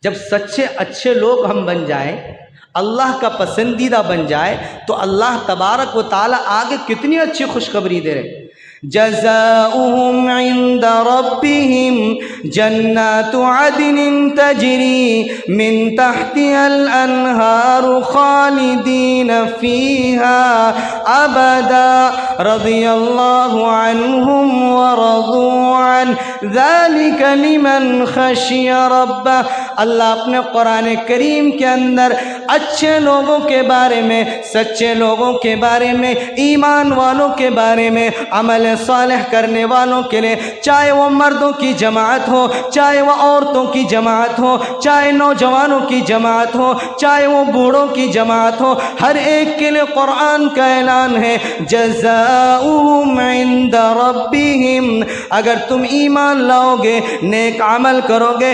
جب سچے اچھے لوگ ہم بن جائیں، اللہ کا پسندیدہ بن جائے، تو اللہ تبارک و تعالیٰ آگے کتنی اچھی خوشخبری دے رہے، جزاؤہم عند ربہم جنات عدن تجری من تحتها الانہار خالدین فیہا ابدا رضی اللہ عنہم ورضوا عنہ ذالک لمن خشی ربہ۔ اللہ اپنے قرآن کریم کے اندر اچھے لوگوں کے بارے میں، سچے لوگوں کے بارے میں، ایمان والوں کے بارے میں، عمل صالح کرنے والوں کے لیے، چاہے وہ مردوں کی جماعت ہو، چاہے وہ عورتوں کی جماعت ہو، چاہے نوجوانوں کی جماعت ہو، چاہے وہ بوڑھوں کی جماعت ہو، ہر ایک کے لیے قرآن کا اعلان ہے جزاؤہم عند ربہم۔ اگر تم ایمان لاؤ گے، نیک عمل کرو گے،